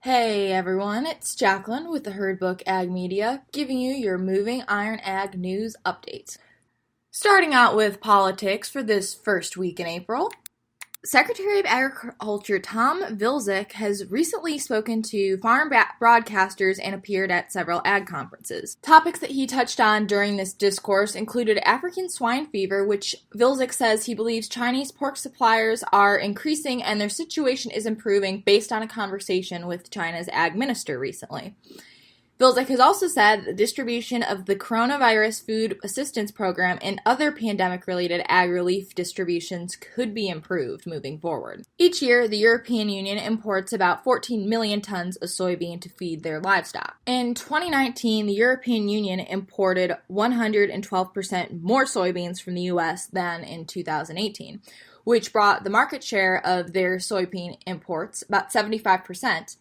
Hey everyone, it's Jacqueline with the Herdbook Ag Media, giving you your Moving Iron Ag news updates. Starting out with politics for this first week in April. Secretary of Agriculture Tom Vilsack has recently spoken to farm broadcasters and appeared at several ag conferences. Topics that he touched on during this discourse included African swine fever, which Vilsack says he believes Chinese pork suppliers are increasing and their situation is improving based on a conversation with China's ag minister recently. Vilsack has also said that the distribution of the coronavirus food assistance program and other pandemic-related ag relief distributions could be improved moving forward. Each year, the European Union imports about 14 million tons of soybean to feed their livestock. In 2019, the European Union imported 112% more soybeans from the U.S. than in 2018, which brought the market share of their soybean imports about 75%.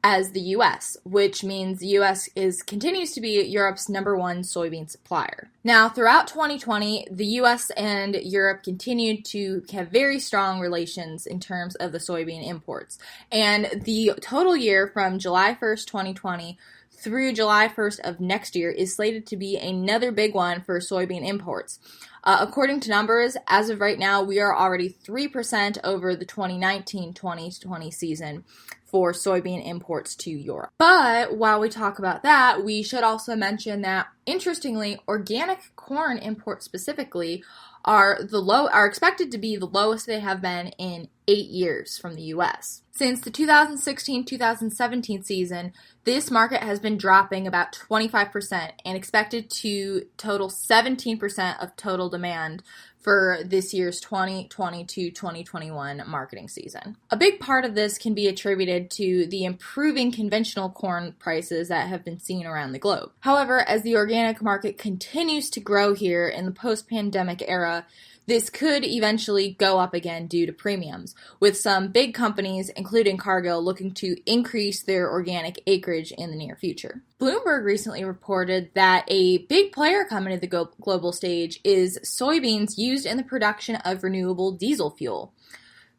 As the U.S., which means the U.S. continues to be Europe's number one soybean supplier. Now, throughout 2020, the U.S. and Europe continued to have very strong relations in terms of the soybean imports. And the total year from July 1st, 2020 through July 1st of next year is slated to be another big one for soybean imports. According to numbers, as of right now, we are already 3% over the 2019-2020 season for soybean imports to Europe. But while we talk about that, we should also mention that, interestingly, organic corn imports specifically are expected to be the lowest they have been in 8 years from the U.S. Since the 2016-2017 season, this market has been dropping about 25% and expected to total 17% of total demand for this year's 2020-2021 marketing season. A big part of this can be attributed to the improving conventional corn prices that have been seen around the globe. However, as the organic market continues to grow here in the post-pandemic era, this could eventually go up again due to premiums, with some big companies, including Cargill, looking to increase their organic acreage in the near future. Bloomberg recently reported that a big player coming to the global stage is soybeans used in the production of renewable diesel fuel.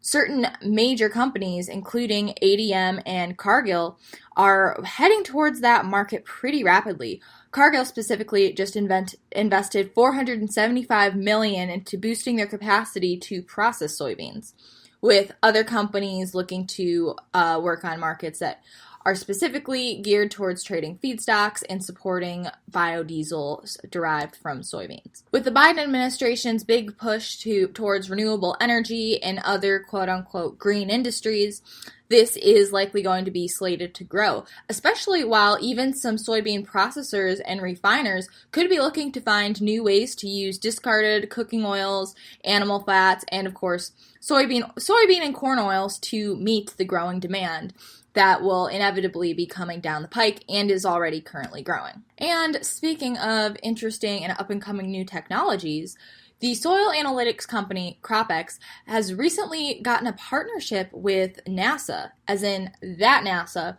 Certain major companies, including ADM and Cargill, are heading towards that market pretty rapidly. Cargill specifically just invested $475 million into boosting their capacity to process soybeans, with other companies looking to work on markets that are specifically geared towards trading feedstocks and supporting biodiesel derived from soybeans. With the Biden administration's big push towards renewable energy and other quote-unquote green industries, this is likely going to be slated to grow, especially while even some soybean processors and refiners could be looking to find new ways to use discarded cooking oils, animal fats, and of course, soybean and corn oils to meet the growing demand that will inevitably be coming down the pike and is already currently growing. And speaking of interesting and up-and-coming new technologies, the soil analytics company CropX has recently gotten a partnership with NASA, as in that NASA,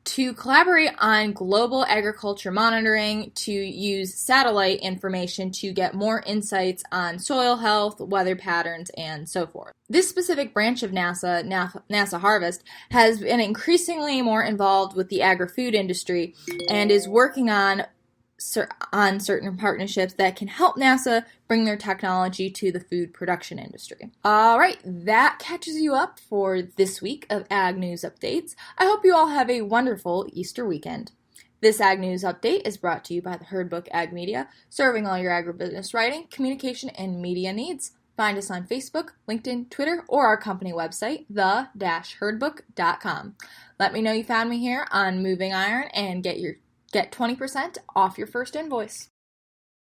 to collaborate on global agriculture monitoring to use satellite information to get more insights on soil health, weather patterns, and so forth. This specific branch of NASA, NASA Harvest, has been increasingly more involved with the agri-food industry and is working on certain partnerships that can help NASA bring their technology to the food production industry. All right, that catches you up for this week of Ag News Updates. I hope you all have a wonderful Easter weekend. This Ag News Update is brought to you by the Herdbook Ag Media, serving all your agribusiness writing, communication, and media needs. Find us on Facebook, LinkedIn, Twitter, or our company website, the-herdbook.com. Let me know you found me here on Moving Iron and get 20% off your first invoice.